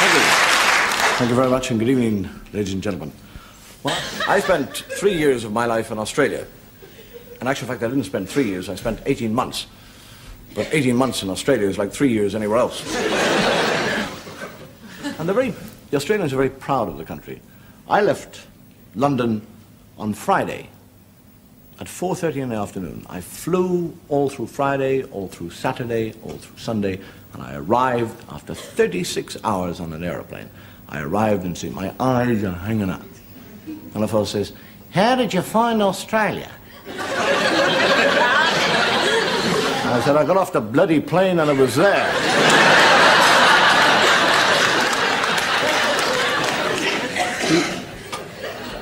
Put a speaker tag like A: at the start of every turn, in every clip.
A: Thank you. Thank you very much, and good evening, ladies and gentlemen. Well, I spent 3 years of my life in Australia. In actual fact, I didn't spend 3 years, I spent 18 months. But 18 months in Australia is like 3 years anywhere else. And the Australians are very proud of the country. I left London on Friday at 4:30 in the afternoon. I flew all through Friday, all through Saturday, all through Sunday, and I arrived after 36 hours on an aeroplane. I arrived and see my eyes are hanging out. And the fellow says, "How did you find Australia?" I said, "I got off the bloody plane and it was there."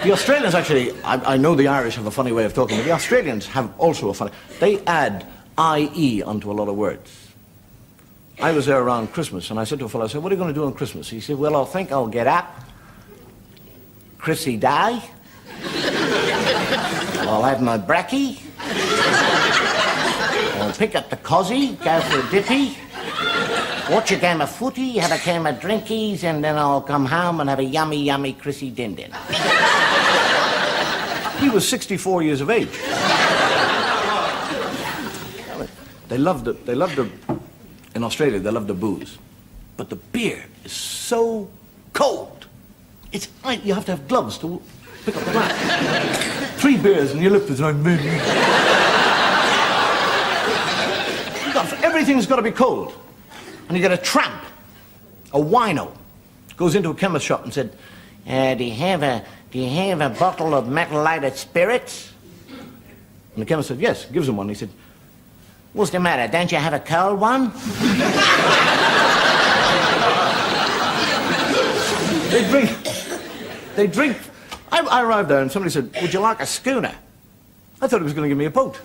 A: The Australians actually, I know the Irish have a funny way of talking, but the Australians have also a funny, they add IE onto a lot of words. I was there around Christmas and I said to a fellow, I said, "What are you going to do on Christmas?" He said, "Well, I think I'll get up, Chrissy Day, I'll have my brekkie, I'll pick up the cozzy, go for a dippy, watch a game of footy, have a game of drinkies, and then I'll come home and have a yummy, yummy Chrissy Din-Din." He was 64 years of age. They loved in Australia, they love the booze. But the beer is so cold. You have to have gloves to pick up the glass. 3 beers and your lip is like... Everything's got to be cold. And you get a tramp, a wino, goes into a chemist shop and said, do you have a bottle of methylated spirits?" And the chemist said, "Yes," gives him one. He said, "What's the matter? Don't you have a cold one?" They drink. I arrived there and somebody said, "Would you like a schooner?" I thought he was going to give me a boat.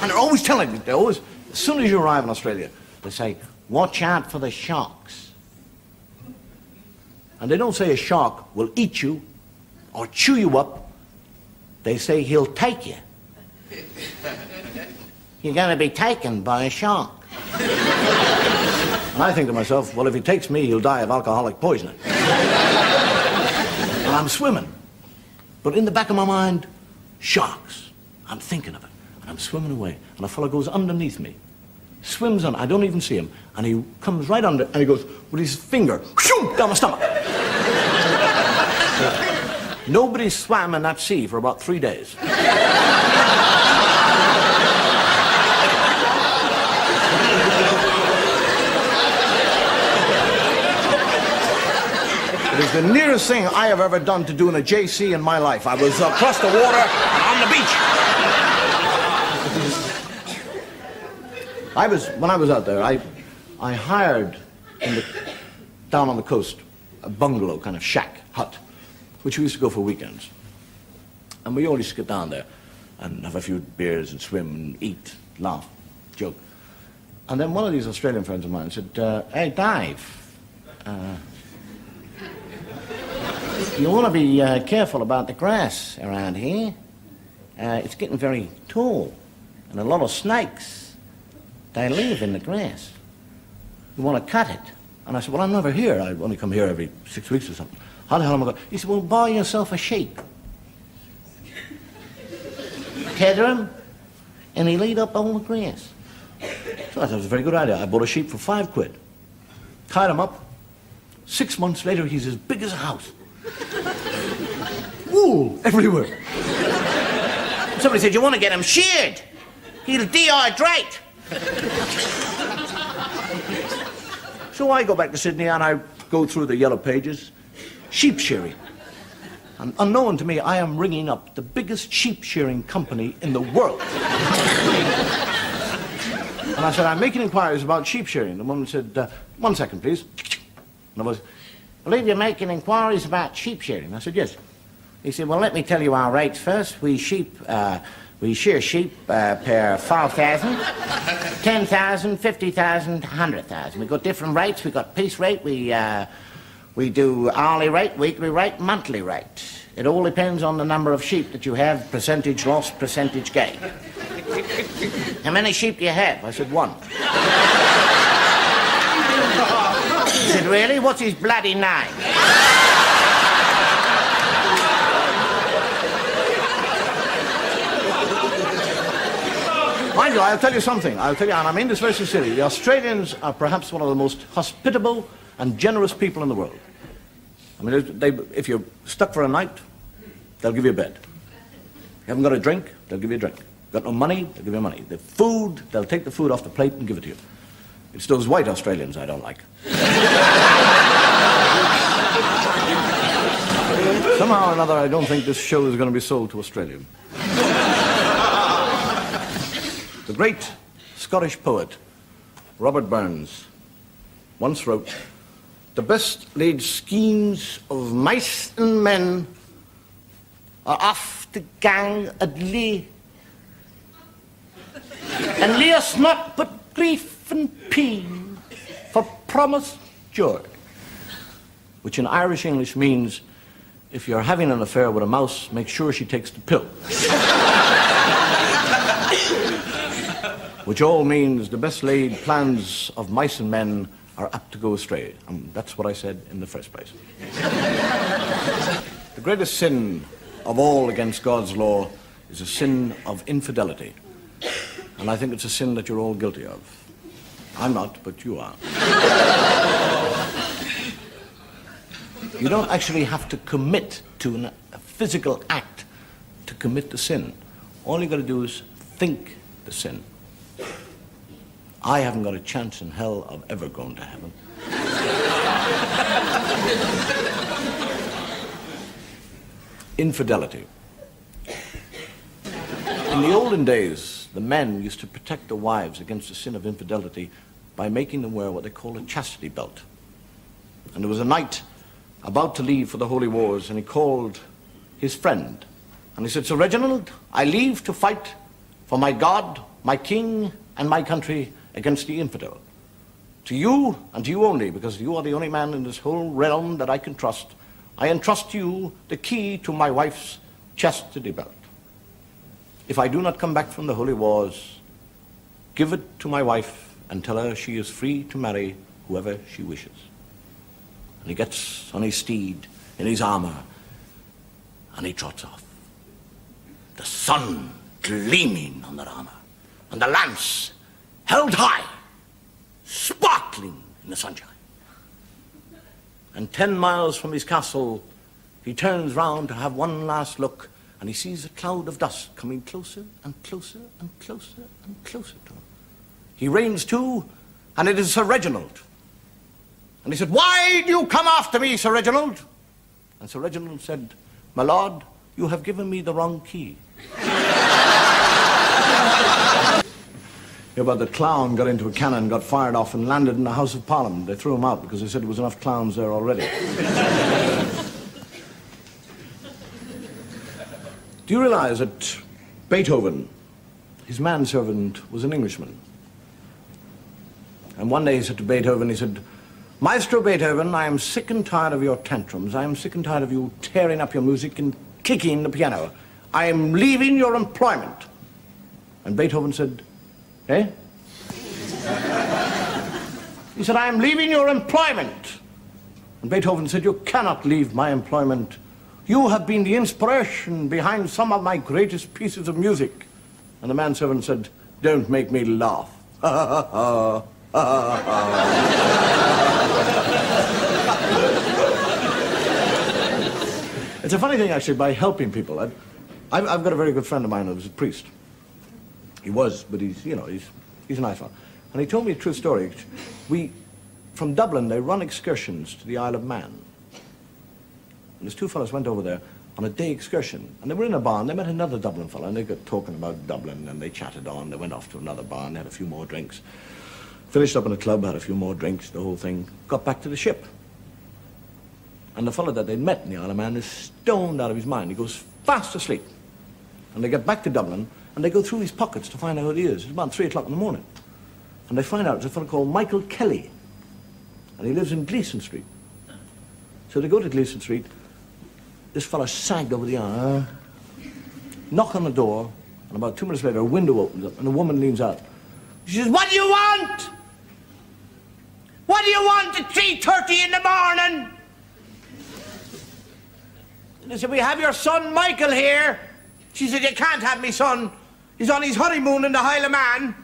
A: And they're always telling me, as soon as you arrive in Australia, they say, "Watch out for the sharks." And they don't say a shark will eat you or chew you up. They say he'll take you. You're going to be taken by a shark. And I think to myself, well, if he takes me, he'll die of alcoholic poisoning. And I'm swimming. But in the back of my mind, sharks. I'm thinking of it. And I'm swimming away. And a fellow goes underneath me. Swims on, I don't even see him. And he comes right under, and he goes with his finger, whoosh, down my stomach. Nobody swam in that sea for about 3 days. It is the nearest thing I have ever done to doing a JC in my life. I was across the water on the beach. When I was out there, I hired down on the coast a bungalow, kind of shack, hut, which we used to go for weekends. And we always get down there and have a few beers and swim and eat, laugh, joke. And then one of these Australian friends of mine said, "Hey, Dave, you want to be careful about the grass around here. It's getting very tall, and a lot of snakes. They live in the grass. You want to cut it." And I said, "Well, I'm never here. I only come here every 6 weeks or something. How the hell am I going?" He said, "Well, buy yourself a sheep. Tether him, and he'll eat up all the grass." So I thought it was a very good idea. I bought a sheep for £5. Tied him up. 6 months later, he's as big as a house. Wool everywhere. Somebody said, "You want to get him sheared. He'll dehydrate." So I go back to Sydney and I go through the yellow pages, sheep shearing. And unknown to me, I am ringing up the biggest sheep shearing company in the world. And I said, "I'm making inquiries about sheep shearing." The woman said, "1 second, please." And I was, "I believe you're making inquiries about sheep shearing." I said, "Yes." He said, "Well, let me tell you our rates first. We shear sheep per 5,000, 10,000, 50,000, 100,000. We've got different rates. We've got piece rate. We do hourly rate, weekly rate, monthly rate. It all depends on the number of sheep that you have, percentage loss, percentage gain." "How many sheep do you have?" I said, "1." really? What's his bloody name? Mind you, I'll tell you something. I'll tell you, and I mean this very sincerely, the Australians are perhaps one of the most hospitable and generous people in the world. I mean, if you're stuck for a night, they'll give you a bed. You haven't got a drink, they'll give you a drink. Got no money, they'll give you money. The food, they'll take the food off the plate and give it to you. It's those white Australians I don't like. Somehow or another, I don't think this show is going to be sold to Australia. The great Scottish poet, Robert Burns, once wrote, "The best laid schemes of mice and men are oft to gang at lee. And lay us not but grief and pain for promised joy." Which in Irish English means, if you're having an affair with a mouse, make sure she takes the pill. Which all means the best laid plans of mice and men are apt to go astray. And that's what I said in the first place. The greatest sin of all against God's law is a sin of infidelity. And I think it's a sin that you're all guilty of. I'm not, but you are. You don't actually have to commit to a physical act to commit the sin. All you've got to do is think the sin. I haven't got a chance in hell of ever going to heaven. Infidelity. In the olden days, the men used to protect their wives against the sin of infidelity by making them wear what they call a chastity belt. And there was a knight about to leave for the holy wars, and he called his friend. And he said, "Sir Reginald, I leave to fight for my God, my king, and my country against the infidel. To you, and to you only, because you are the only man in this whole realm that I can trust, I entrust you the key to my wife's chastity belt. If I do not come back from the holy wars, give it to my wife and tell her she is free to marry whoever she wishes." And he gets on his steed, in his armor, and he trots off. The sun gleaming on that armor, and the lance held high, sparkling in the sunshine. And 10 miles from his castle, he turns round to have one last look, and he sees a cloud of dust coming closer and closer and closer and closer to him. He reins to, and it is Sir Reginald. And he said, "Why do you come after me, Sir Reginald?" And Sir Reginald said, "My lord, you have given me the wrong key." Yeah, but the clown got into a cannon, got fired off, and landed in the House of Parliament. They threw him out because they said there was enough clowns there already. Do you realize that Beethoven, his manservant, was an Englishman? And one day he said to Beethoven, he said, "Maestro Beethoven, I am sick and tired of your tantrums. I am sick and tired of you tearing up your music and kicking the piano. I am leaving your employment." And Beethoven said, "Eh?" He said, "I am leaving your employment." And Beethoven said, "You cannot leave my employment. You have been the inspiration behind some of my greatest pieces of music." And the manservant said, "Don't make me laugh." It's a funny thing, actually, by helping people. I've got a very good friend of mine who was a priest. He was, but he's a nice one. And he told me a true story. From Dublin, they run excursions to the Isle of Man. And these two fellows went over there on a day excursion. And they were in a bar, and they met another Dublin fellow, and they got talking about Dublin, and they chatted on. They went off to another bar, and had a few more drinks. Finished up in a club, had a few more drinks, the whole thing. Got back to the ship. And the fellow that they'd met in the Isle of Man is stoned out of his mind. He goes fast asleep. And they get back to Dublin, and they go through his pockets to find out who he is. It's about 3 o'clock in the morning. And they find out it's a fellow called Michael Kelly. And he lives in Gleeson Street. So they go to Gleeson Street. This fellow sagged over the arm. Knock on the door. And about 2 minutes later, a window opens up, and a woman leans out. She says, "What do you want? What do you want at 3:30 in the morning? And I said, we have your son Michael here. She said, you can't have me son. He's on his honeymoon in the Isle of Man.